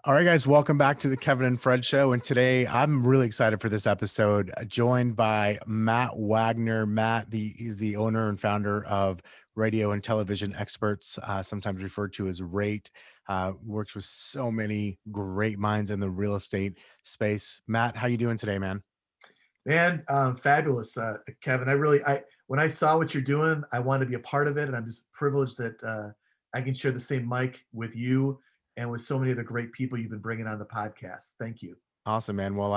All right, guys, welcome back to the Kevin and Fred Show. And today I'm really excited for this episode, joined by Matt Wagner. He's the owner and founder of Radio and Television Experts, sometimes referred to as RATE. Works with so many great minds in the real estate space. Matt, how you doing today, man? Man, fabulous, Kevin. When I saw what you're doing, I wanted to be a part of it, and I'm just privileged that I can share the same mic with you and with so many of the great people you've been bringing on the podcast. Thank you. Awesome, man. Well,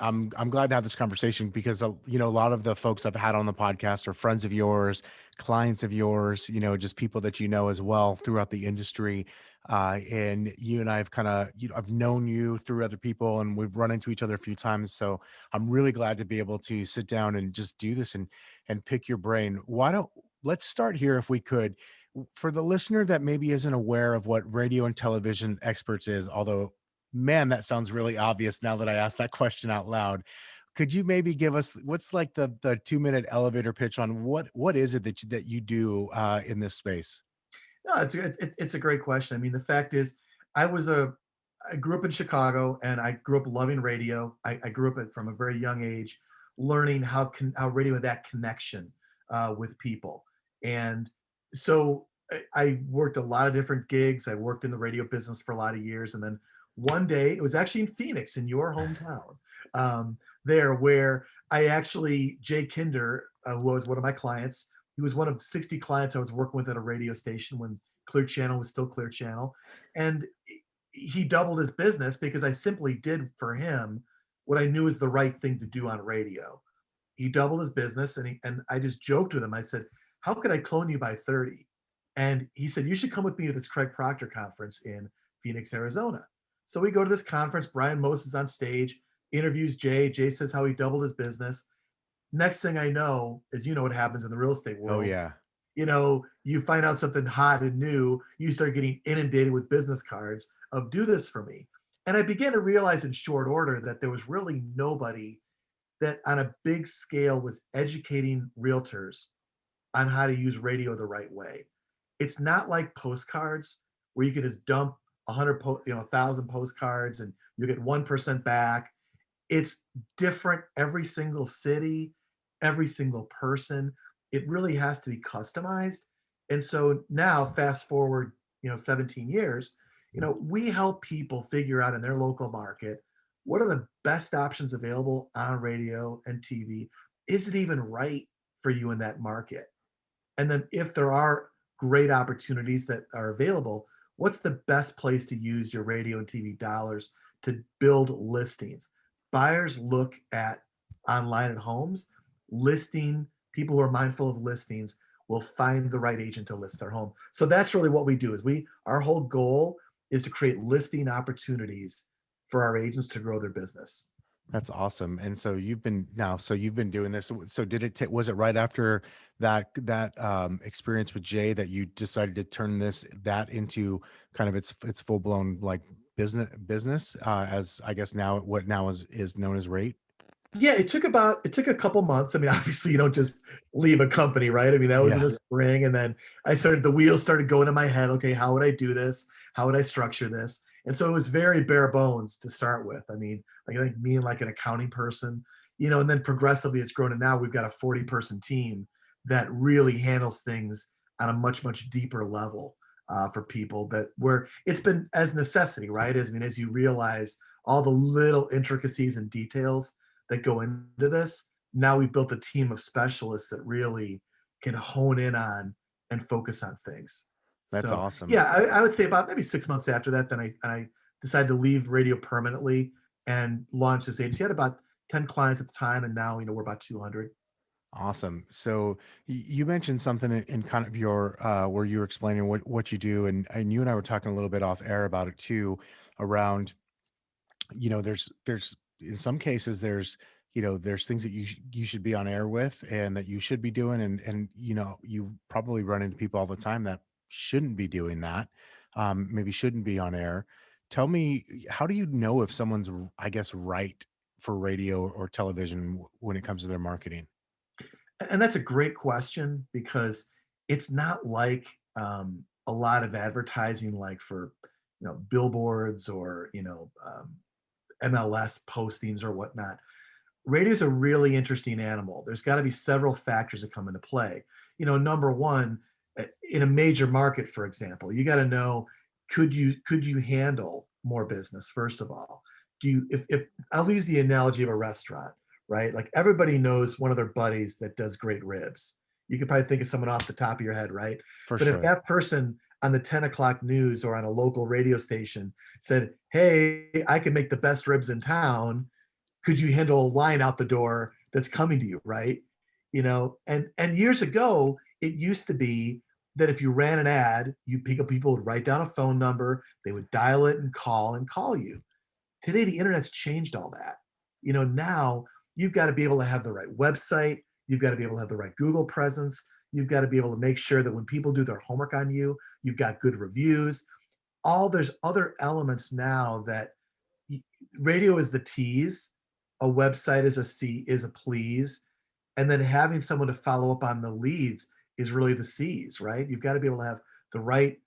I'm glad to have this conversation because a lot of the folks I've had on the podcast are friends of yours, clients of yours, just people that you know as well throughout the industry. And you and I have kind of, I've known you through other people, and we've run into each other a few times. So I'm really glad to be able to sit down and just do this and pick your brain. Let's start here if we could. For the listener that maybe isn't aware of what radio and television experts is, although man, that sounds really obvious now that I asked that question out loud. Could you maybe give us what's like the 2 minute elevator pitch on what is it that you do in this space? No, it's a great question. I mean, the fact is, I was a I grew up in Chicago, and I grew up loving radio. I grew up from a very young age, learning how radio had that connection with people, and so I worked a lot of different gigs. I worked in the radio business for a lot of years, and then one day it was actually in Phoenix, in your hometown, there where I actually Jay Kinder, who was one of my clients. He was one of 60 clients I was working with at a radio station when Clear Channel was still Clear Channel. And he doubled his business because I simply did for him what I knew was the right thing to do on radio. He doubled his business, and I just joked with him. I said, "How could I clone you by 30?" And he said, "You should come with me to this Craig Proctor conference in Phoenix, Arizona." So we go to this conference. Brian Moses is on stage, interviews Jay. Jay says how he doubled his business. Next thing I know is, you know what happens in the real estate Oh world. yeah. You find out something hot and new, you start getting inundated with business cards of do this for me. And I began to realize in short order that there was really nobody that on a big scale was educating realtors on how to use radio the right way. It's not like postcards where you can just dump 1,000 postcards and you get 1% back. It's different every single city, every single person. It really has to be customized. And so now, fast forward, 17 years, we help people figure out in their local market what are the best options available on radio and TV. Is it even right for you in that market? And then if there are great opportunities that are available, what's the best place to use your radio and TV dollars to build listings? Buyers look at online at homes, listing, people who are mindful of listings will find the right agent to list their home. So that's really what we do is our whole goal is to create listing opportunities for our agents to grow their business. That's awesome. And so you've been doing this. So was it right after that experience with Jay that you decided to turn that into kind of its full blown like business as I guess now what now is known as rate? Yeah, it took a couple months. I mean, obviously you don't just leave a company, right? I mean, that was in Yeah. the spring, and then the wheels started going in my head. Okay, how would I do this? How would I structure this? And so it was very bare bones to start with. I mean, like I think me and like an accounting person, and then progressively it's grown, and now we've got a 40-person team that really handles things on a much, much deeper level for people that where it's been as necessity, right? As you realize all the little intricacies and details that go into this. Now we've built a team of specialists that really can hone in on and focus on things. That's So awesome. yeah, I would say about maybe 6 months after that, then I decided to leave radio permanently and launch this agency. I had about 10 clients at the time, and now we're about 200. Awesome. So you mentioned something in kind of your where you were explaining what you do, and you and I were talking a little bit off air about it too, around there's in some cases there's things that you should be on air with and that you should be doing, and you probably run into people all the time that shouldn't be doing that, maybe shouldn't be on air. Tell me, how do you know if someone's I guess right for radio or television when it comes to their marketing? And that's a great question because it's not like a lot of advertising, like for billboards or MLS postings or whatnot. Radio is a really interesting animal. There's got to be several factors that come into play. Number one, in a major market, for example, you got to know, could you handle more business? First of all, do you if I'll use the analogy of a restaurant, right? Like everybody knows one of their buddies that does great ribs. You could probably think of someone off the top of your head, right? For But if sure. that person on the 10 o'clock news or on a local radio station said, "Hey, I can make the best ribs in town. Could you handle a line out the door that's coming to you?" Right? And years ago, it used to be that if you ran an ad, people would write down a phone number, they would dial it and call you. Today, the internet's changed all that. Now you've got to be able to have the right website, you've got to be able to have the right Google presence, you've got to be able to make sure that when people do their homework on you, you've got good reviews. There's other elements now that radio is the tease, a website is a please, and then having someone to follow up on the leads is really the C's, right? You've got to be able to have the right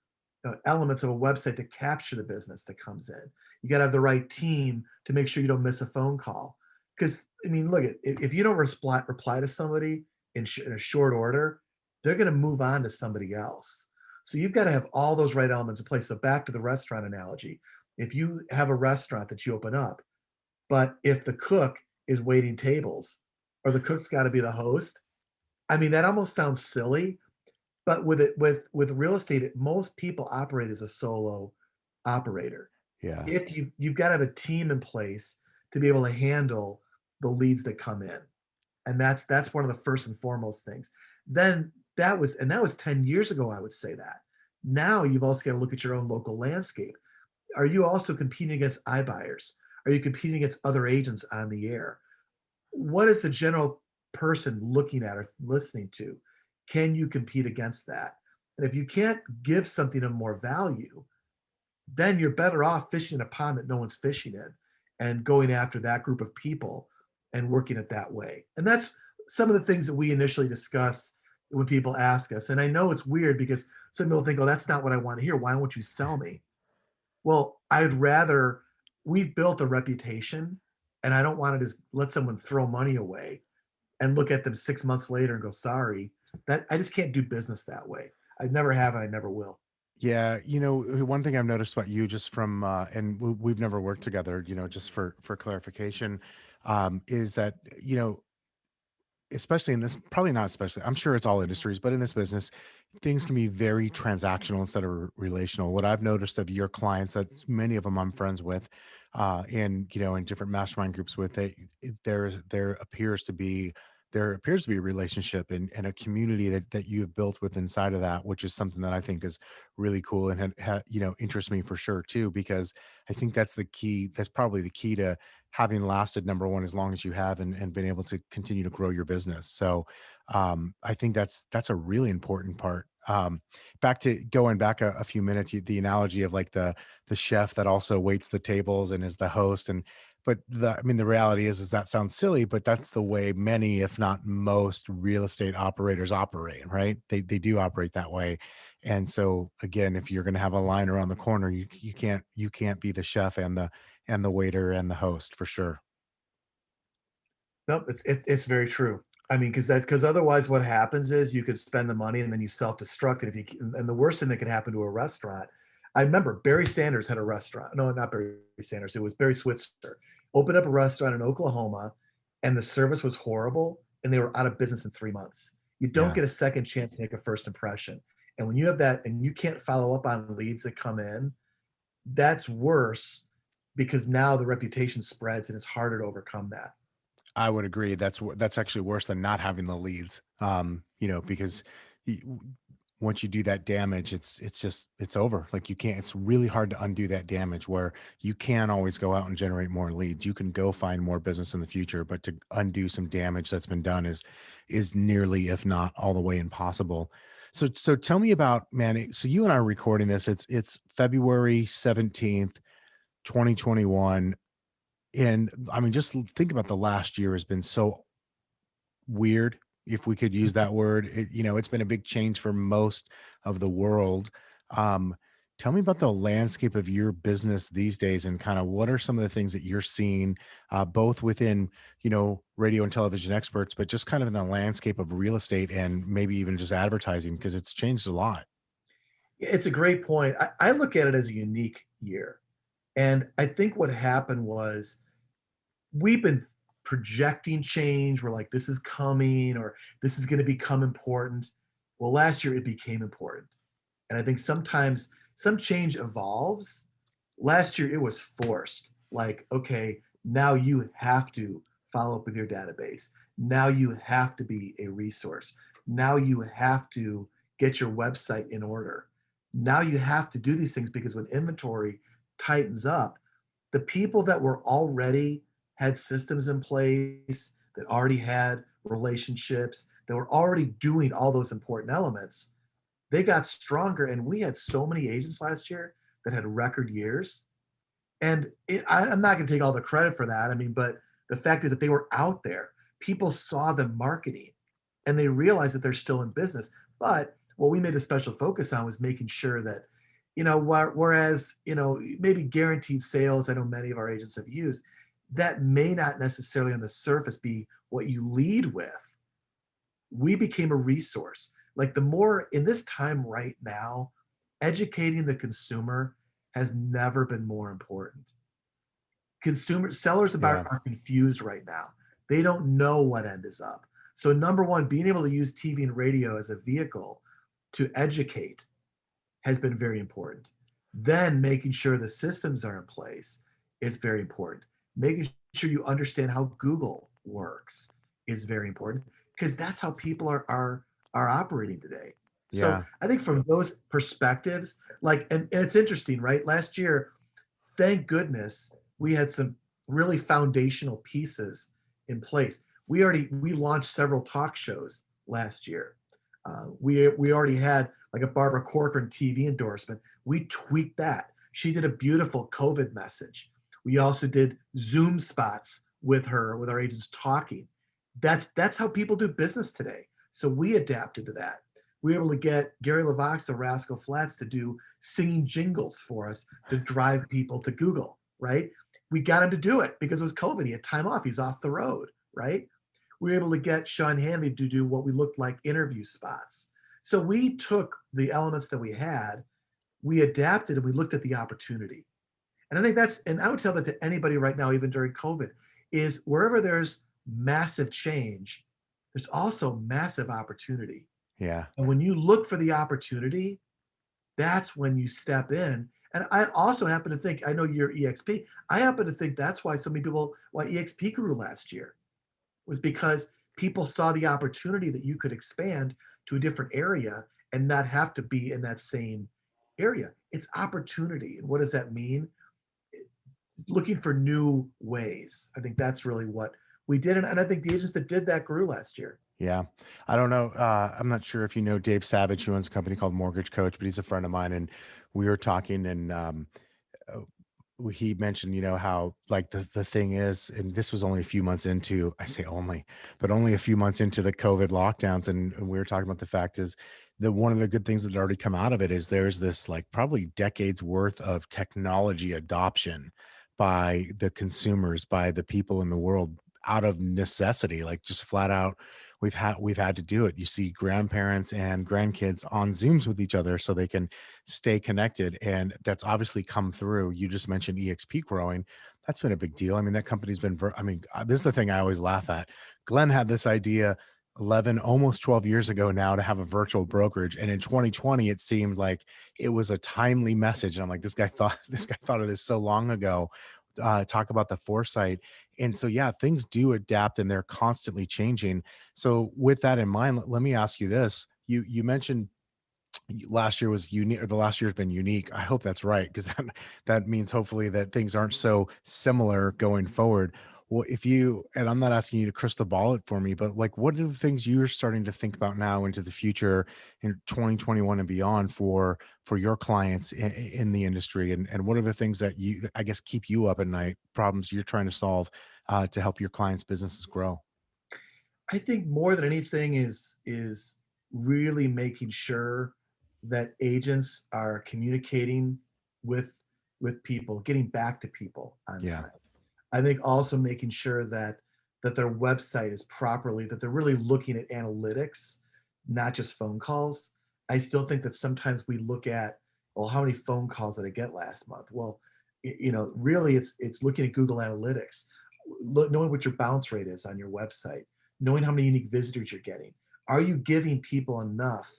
elements of a website to capture the business that comes in. You got to have the right team to make sure you don't miss a phone call. Because I mean, look at if you don't reply to somebody in a short order, they're going to move on to somebody else. So you've got to have all those right elements in place. So back to the restaurant analogy, if you have a restaurant that you open up, but if the cook is waiting tables or the cook's got to be the host, I mean that almost sounds silly, but with real estate, most people operate as a solo operator. Yeah. If you've got to have a team in place to be able to handle the leads that come in, and that's one of the first and foremost things. Then that was 10 years ago. I would say that. Now you've also got to look at your own local landscape. Are you also competing against iBuyers? Are you competing against other agents on the air? What is the general person looking at or listening to? Can you compete against that? And if you can't give something of more value, then you're better off fishing in a pond that no one's fishing in and going after that group of people and working it that way. And that's some of the things that we initially discuss when people ask us. And I know it's weird because some people think, oh, that's not what I want to hear. Why won't you sell me? Well, I'd rather we've built a reputation and I don't want to just let someone throw money away and look at them 6 months later and go, sorry. That I just can't do business that way. I never have and I never will. Yeah, one thing I've noticed about you just from and we've never worked together, just for clarification, is that especially in this, probably not especially, I'm sure it's all industries, but in this business, things can be very transactional instead of relational. What I've noticed of your clients, that many of them I'm friends with, and in different mastermind groups with there appears to be a relationship and a community that you have built with inside of that, which is something that I think is really cool and interests me for sure too, because I think that's the key. That's probably the key to having lasted, number one, as long as you have, and been able to continue to grow your business. So I think that's a really important part. Back to going back a few minutes, the analogy of like the chef that also waits the tables and is the host. I mean, the reality is that sounds silly, but that's the way many, if not most, real estate operators operate, right? They do operate that way. And so again, if you're going to have a line around the corner, you can't be the chef and the waiter and the host for sure. Nope, it's very true. I mean, because otherwise, what happens is you could spend the money and then you self-destruct. And and the worst thing that could happen to a restaurant, I remember Barry Sanders had a restaurant. No, not Barry Sanders. It was Barry Switzer. Opened up a restaurant in Oklahoma, and the service was horrible, and they were out of business in 3 months. You don't Yeah. get a second chance to make a first impression. And when you have that, and you can't follow up on leads that come in, that's worse because now the reputation spreads and it's harder to overcome that. I would agree. That's actually worse than not having the leads. Because y- w- once you do that damage, it's over. Like you can't. It's really hard to undo that damage. Where you can always go out and generate more leads. You can go find more business in the future, but to undo some damage that's been done is nearly, if not all the way, impossible. So tell me about, man. So you and I are recording this. It's February 17th, 2021. And I mean, just think about the last year has been so weird, if we could use that word. It's been a big change for most of the world. Um, Tell me about the landscape of your business these days and kind of what are some of the things that you're seeing, both within, radio and television experts, but just kind of in the landscape of real estate and maybe even just advertising because it's changed a lot. It's a great point. I look at it as a unique year. And I think what happened was we've been projecting change. We're like, this is coming or this is going to become important. Well, last year it became important. And I think sometimes some change evolves. Last year it was forced. Like, okay, now you have to follow up with your database. Now you have to be a resource. Now you have to get your website in order. Now you have to do these things because when inventory tightens up, the people that were already had systems in place, that already had relationships, that were already doing all those important elements, they got stronger. And we had so many agents last year that had record years. And I'm not going to take all the credit for that. I mean, but the fact is that they were out there. People saw them marketing and they realized that they're still in business. But what we made a special focus on was making sure that, whereas, maybe guaranteed sales, I know many of our agents have used, that may not necessarily on the surface be what you lead with. We became a resource. Like the more in this time right now, educating the consumer has never been more important. Consumer sellers Yeah. are confused right now. They don't know what end is up. So number one, being able to use TV and radio as a vehicle to educate has been very important. Then making sure the systems are in place is very important. Making sure you understand how Google works is very important because that's how people are operating today. So Yeah. I think from those perspectives, like, and it's interesting, right? Last year, thank goodness we had some really foundational pieces in place. We launched several talk shows last year. We already had like a Barbara Corcoran TV endorsement. We tweaked that. She did a beautiful COVID message. We also did Zoom spots with her, with our agents talking. That's how people do business today. So we adapted to that. We were able to get Gary LaVox of Rascal Flats to do singing jingles for us to drive people to Google, right? We got him to do it because it was COVID. He had time off. He's off the road, right? We were able to get Sean Hanley to do what we looked like interview spots. So we took the elements that we had, we adapted, and we looked at the opportunity. And I think and I would tell that to anybody right now, even during COVID, is wherever there's massive change, there's also massive opportunity. Yeah. And when you look for the opportunity, that's when you step in. And I also happen to think, I know you're EXP. I happen to think that's why so many people, why EXP grew last year was because people saw the opportunity that you could expand to a different area and not have to be in that same area. It's opportunity. And what does that mean? Looking for new ways. I think that's really what we did. And I think the agents that did that grew last year. Yeah. I don't know. I'm not sure if you know Dave Savage, who owns a company called Mortgage Coach, but he's a friend of mine. And we were talking and uh, he mentioned, how like the thing is, and this was only a few months into, I say only, but only a few months into the COVID lockdowns. And we were talking about the fact is that one of the good things that had already come out of it is there's this like probably decades worth of technology adoption by the consumers, by the people in the world out of necessity, like just flat out we've had to do it. You see grandparents and grandkids on Zooms with each other so they can stay connected. And that's obviously come through. You just mentioned EXP growing. That's been a big deal. I mean, that company's been, this is the thing I always laugh at. Glenn had this idea 11, almost 12 years ago now to have a virtual brokerage. And in 2020, it seemed like it was a timely message. And I'm like, this guy thought of this so long ago. Talk about the foresight. And so, yeah, things do adapt and they're constantly changing. So with that in mind, let me ask you this. You mentioned last year was unique, or the last year's been unique. I hope that's right, because that means hopefully that things aren't so similar going forward. Well, if you, and I'm not asking you to crystal ball it for me, but like, what are the things you're starting to think about now into the future in 2021 and beyond for your clients in the industry, and what are the things that I guess keep you up at night, problems you're trying to solve to help your clients' businesses grow? I think more than anything is really making sure that agents are communicating with people, getting back to people on Yeah. time. I think also making sure that their website is properly, that they're really looking at analytics, not just phone calls. I still think that sometimes we look at, well, how many phone calls did I get last month? Well, really it's looking at Google Analytics, knowing what your bounce rate is on your website, knowing how many unique visitors you're getting. Are you giving people enough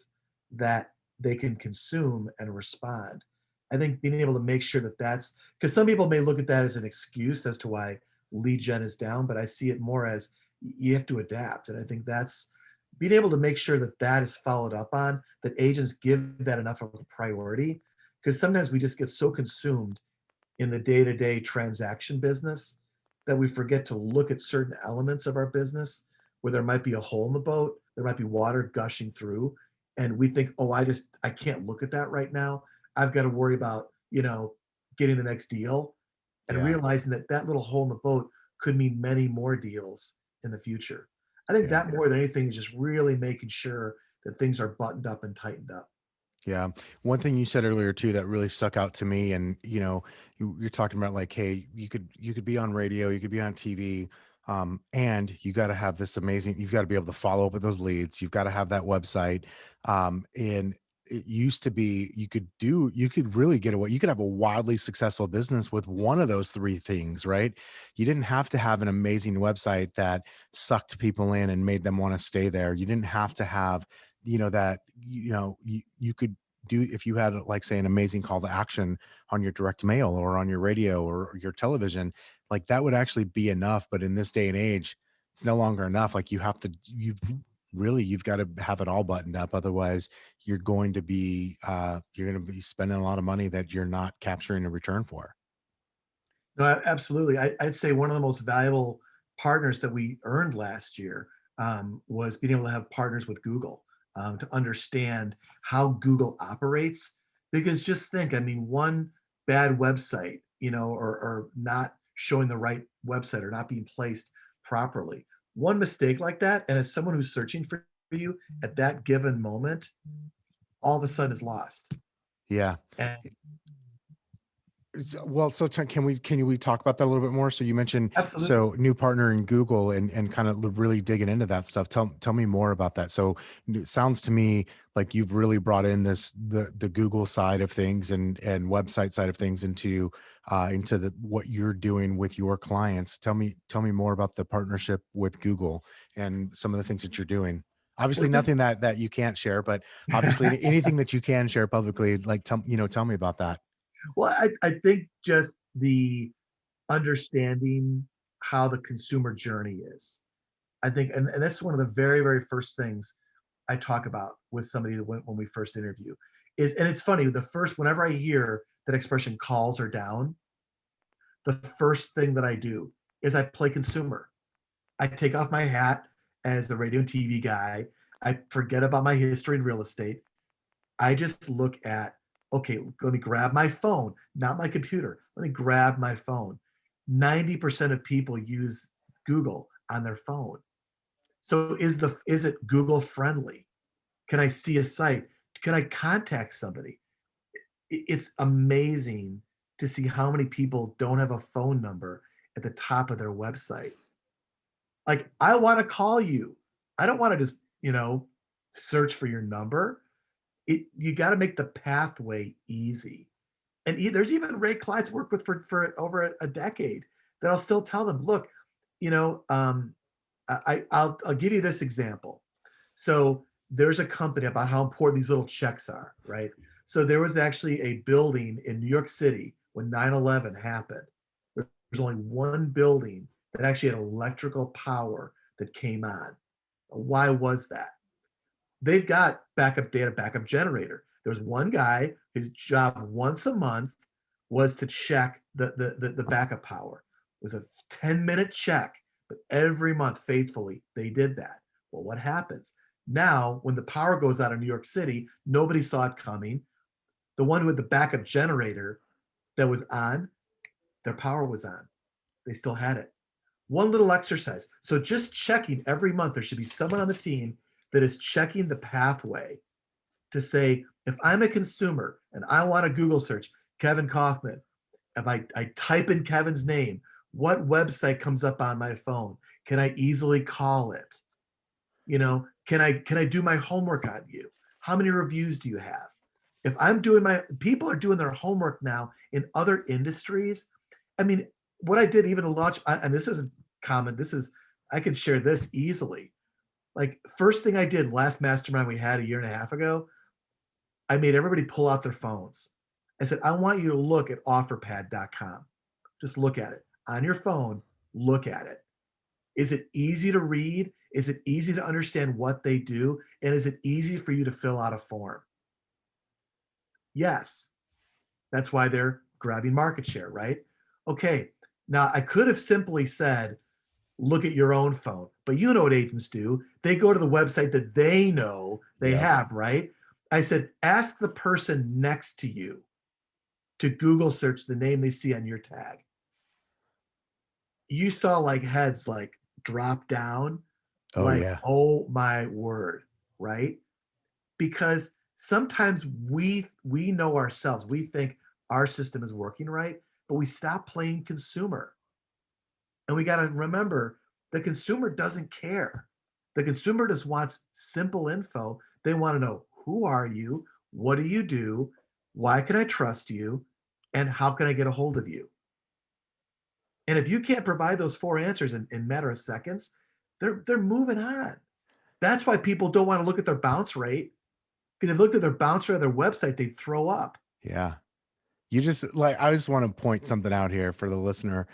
that they can consume and respond? I think being able to make sure that that's, because some people may look at that as an excuse as to why lead gen is down, but I see it more as you have to adapt. And I think that's being able to make sure that that is followed up on, that agents give that enough of a priority. Because sometimes we just get so consumed in the day-to-day transaction business that we forget to look at certain elements of our business where there might be a hole in the boat, there might be water gushing through, and we think, oh, I can't look at that right now. I've got to worry about, getting the next deal, and Yeah. realizing that that little hole in the boat could mean many more deals in the future. I think Yeah. that more than anything is just really making sure that things are buttoned up and tightened up. Yeah. One thing you said earlier too that really stuck out to me, and you're talking about like, hey, you could be on radio, you could be on TV, and you got to have this amazing. You've got to be able to follow up with those leads. You've got to have that website, and it used to be you could really get away. You could have a wildly successful business with one of those three things, right? You didn't have to have an amazing website that sucked people in and made them want to stay there. You didn't have to have that you could do if you had like say an amazing call to action on your direct mail or on your radio or your television, like that would actually be enough. But in this day and age, it's no longer enough. Like you've got to have it all buttoned up, otherwise you're going to be spending a lot of money that you're not capturing a return for. No, absolutely. I'd say one of the most valuable partners that we earned last year was being able to have partners with Google, to understand how Google operates. Because just think, I mean, one bad website, or not showing the right website or not being placed properly, one mistake like that, and as someone who's searching for you at that given moment, all of a sudden is lost. Yeah. And Well, so can we talk about that a little bit more? So you mentioned absolutely. new partner in Google and kind of really digging into that stuff. Tell me more about that. So it sounds to me like you've really brought in the Google side of things and website side of things into the what you're doing with your clients. Tell me more about the partnership with Google and some of the things that you're doing. Obviously, Well, just nothing that you can't share, but obviously anything that you can share publicly, like tell me about that. Well, I think just the understanding how the consumer journey is. I think, and that's one of the very, very first things I talk about with somebody that when we first interview is, and it's funny, whenever I hear that expression calls are down, the first thing that I do is I play consumer. I take off my hat as the radio and TV guy. I forget about my history in real estate. I just look at, okay, let me grab my phone, not my computer. Let me grab my phone. 90% of people use Google on their phone. So is it Google friendly? Can I see a site? Can I contact somebody? It's amazing to see how many people don't have a phone number at the top of their website. Like, I want to call you. I don't want to just, search for your number. You got to make the pathway easy. And there's even Ray clients worked with for over a decade that I'll still tell them, look, you know, um, I'll give you this example. So there's a company about how important these little checks are, right? So there was actually a building in New York City when 9/11 happened. There's only one building that actually had electrical power that came on. Why was that? They've got backup data, backup generator. There's one guy, his job once a month was to check the backup power. It was a 10-minute check, but every month faithfully they did that. Well, what happens? Now, when the power goes out in New York City, nobody saw it coming. The one who had the backup generator that was on, their power was on. They still had it. One little exercise. So just checking every month, there should be someone on the team that is checking the pathway to say, If I'm a consumer and I want to Google search Kevin Kaufman, if I type in Kevin's name, what website comes up on my phone? Can I easily call it? Can I do my homework on you? How many reviews do you have? If I'm doing my people are doing their homework now in other industries. I mean, what I did even to launch, and this isn't common, this is I could share this easily. Like first thing I did last mastermind we had a year and a half ago, I made everybody pull out their phones. I said, I want you to look at offerpad.com. Just look at it on your phone, look at it. Is it easy to read? Is it easy to understand what they do? And is it easy for you to fill out a form? Yes. That's why they're grabbing market share, right? Okay. Now I could have simply said, look at your own phone, but you know what agents do. They go to the website that they know they Yep. have, right? I said, ask the person next to you to Google search the name they see on your tag. You saw like heads like drop down, Oh like, yeah. oh my word, right? Because sometimes we know ourselves, we think our system is working right, but we stop playing consumer. And we got to remember the consumer doesn't care. The consumer just wants simple info. They want to know, who are you? What do you do? Why can I trust you? And how can I get a hold of you? And if you can't provide those four answers in a matter of seconds, they're moving on. That's why people don't want to look at their bounce rate, because if they looked at their bounce rate on their website, they'd throw up. Yeah. You just like I just want to point something out here for the listener.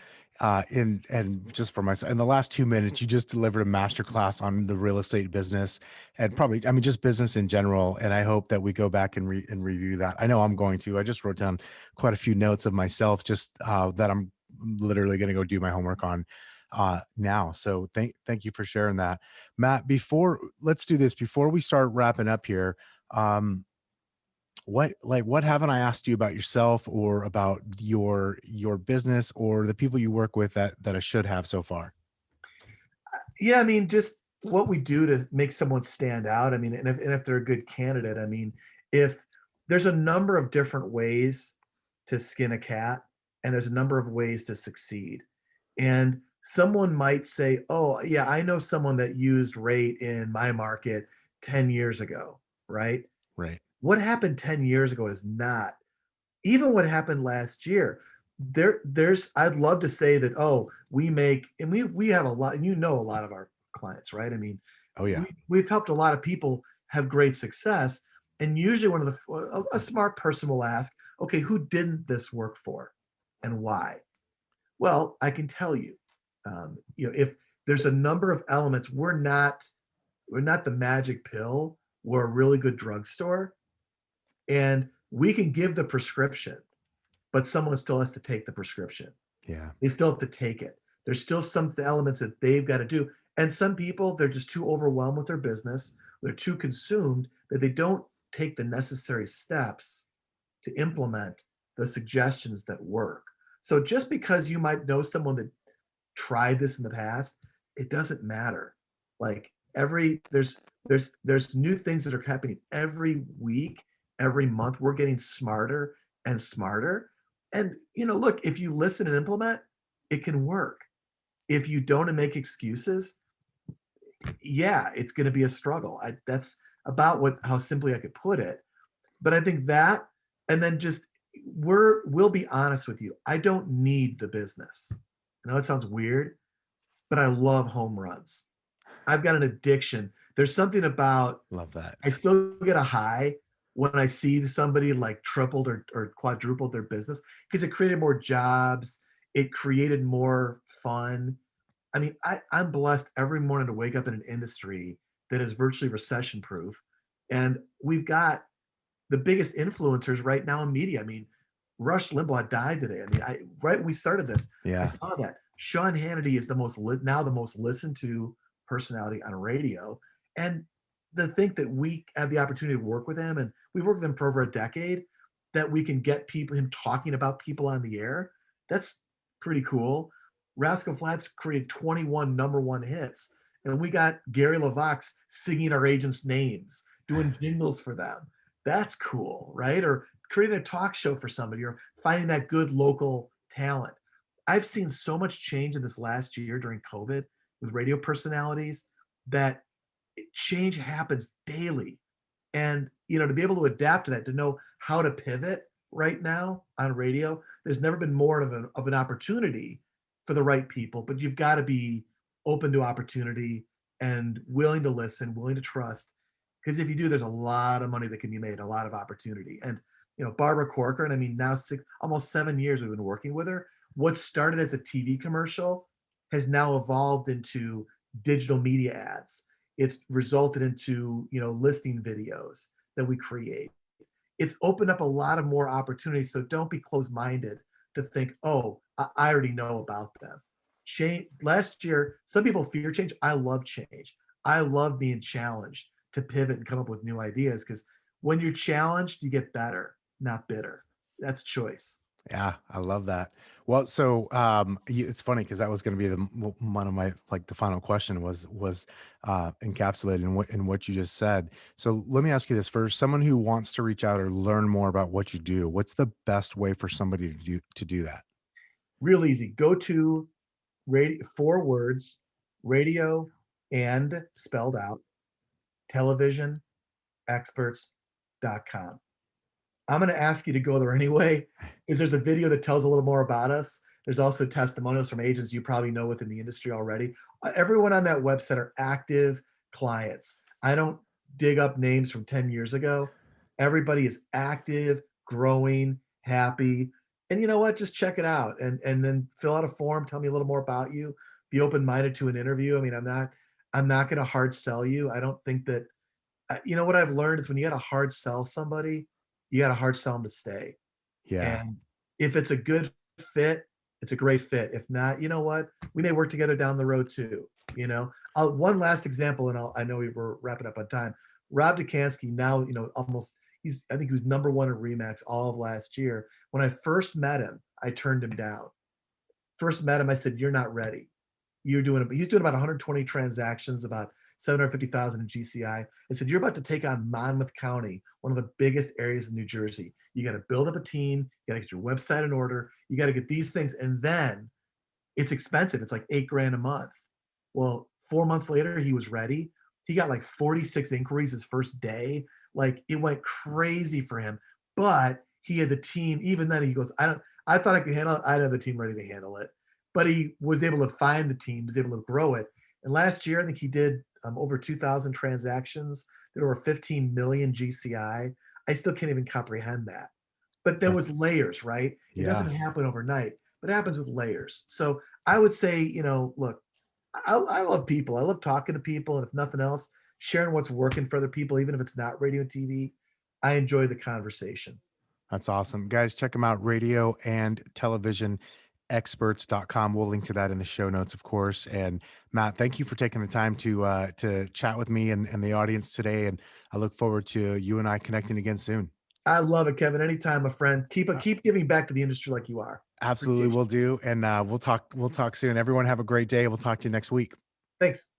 In and just for myself, in the last 2 minutes, you just delivered a masterclass on the real estate business and probably, I mean, just business in general. And I hope that we go back and review that. I know I'm going to. I just wrote down quite a few notes of myself, just that I'm literally going to go do my homework on now. So thank you for sharing that, Matt. Before let's do this before we start wrapping up here. Um, what haven't I asked you about yourself or about your business or the people you work with that I should have so far? Yeah, I mean, just what we do to make someone stand out. I mean, and if they're a good candidate, I mean, if there's a number of different ways to skin a cat, and there's a number of ways to succeed. And someone might say, "Oh, yeah, I know someone that used rate in my market 10 years ago," right? Right. What happened 10 years ago is not even what happened last year. There's I'd love to say that, oh, we make and we have a lot, and a lot of our clients, right? I mean, Oh yeah. we've helped a lot of people have great success. And usually one of a smart person will ask, okay, who didn't this work for and why? Well, I can tell you, if there's a number of elements, we're not the magic pill. We're a really good drugstore, and we can give the prescription, but someone still has to take the prescription. Yeah. They still have to take it. There's still some elements that they've got to do. And some people, they're just too overwhelmed with their business. They're too consumed that they don't take the necessary steps to implement the suggestions that work. So just because you might know someone that tried this in the past, it doesn't matter. Like there's new things that are happening every week, every month. We're getting smarter and smarter. And look, if you listen and implement, it can work. If you don't and make excuses, yeah, it's going to be a struggle. That's about how simply I could put it. But I think that, and then just we'll be honest with you. I don't need the business. I know it sounds weird, but I love home runs. I've got an addiction. There's something about Love that. I still get a high when I see somebody like tripled or quadrupled their business because it created more jobs. It created more fun. I mean, I'm blessed every morning to wake up in an industry that is virtually recession proof. And we've got the biggest influencers right now in media. I mean, Rush Limbaugh died today. I mean, right when we started this, I Yeah. saw that Sean Hannity is now the most listened to personality on radio. And to think that we have the opportunity to work with him, and we've worked with him for over a decade, that we can get him talking about people on the air, that's pretty cool. Rascal Flatts created 21 number one hits, and we got Gary LaVox singing our agents' names, doing jingles for them. That's cool, right? Or creating a talk show for somebody or finding that good local talent. I've seen so much change in this last year during COVID with radio personalities that change happens daily. And, to be able to adapt to that, to know how to pivot right now on radio, there's never been more of an opportunity for the right people, but you've got to be open to opportunity and willing to listen, willing to trust. Because if you do, there's a lot of money that can be made, a lot of opportunity. And, Barbara Corcoran, I mean, now almost 7 years we've been working with her. What started as a TV commercial has now evolved into digital media ads. It's resulted into, listing videos that we create. It's opened up a lot of more opportunities. So don't be closed-minded to think, oh, I already know about them. Change last year, some people fear change. I love change. I love being challenged to pivot and come up with new ideas because when you're challenged, you get better, not bitter. That's choice. Yeah, I love that. Well, so it's funny because that was going to be one of my like the final question was encapsulated in what you just said. So let me ask you this: for someone who wants to reach out or learn more about what you do, what's the best way for somebody to do that? Real easy. Go to radio, 4 words, radio and spelled out, televisionexperts.com. I'm going to ask you to go there anyway, because there's a video that tells a little more about us. There's also testimonials from agents you probably know within the industry already. Everyone on that website are active clients. I don't dig up names from 10 years ago. Everybody is active, growing, happy. And you know what? Just check it out and then fill out a form. Tell me a little more about you. Be open-minded to an interview. I mean, I'm not going to hard sell you. I don't think that what I've learned is when you got to hard sell somebody, you got to hard sell them to stay. Yeah, And if it's a good fit, it's a great fit. If not, you know what? We may work together down the road too. One last example, and I know we were wrapping up on time. Rob Dukansky now, almost I think he was number one in Remax all of last year. When I first met him, I turned him down. First met him, I said, "You're not ready. He's doing about 120 transactions, about 750,000 in GCI. I said, you're about to take on Monmouth County, one of the biggest areas in New Jersey. You got to build up a team. You got to get your website in order. You got to get these things. And then it's expensive. It's like 8 grand a month. Well, 4 months later, he was ready. He got like 46 inquiries his first day. Like it went crazy for him. But he had the team. Even then, he goes, I thought I could handle it. I didn't have the team ready to handle it. But he was able to find the team, was able to grow it. And last year, I think he did over 2,000 transactions, did over 15 million GCI. I still can't even comprehend that. But there that's was layers, right? It yeah. doesn't happen overnight, but it happens with layers. So I would say, look, I love people. I love talking to people. And if nothing else, sharing what's working for other people, even if it's not radio and TV, I enjoy the conversation. That's awesome. Guys, check them out, radio and television experts.com. We'll link to that in the show notes, of course. And Matt, thank you for taking the time to chat with me and the audience today. And I look forward to you and I connecting again soon. I love it, Kevin. Anytime, my friend. Keep giving back to the industry like you are. Absolutely Appreciate you. will do. And we'll talk soon. Everyone have a great day. We'll talk to you next week. Thanks.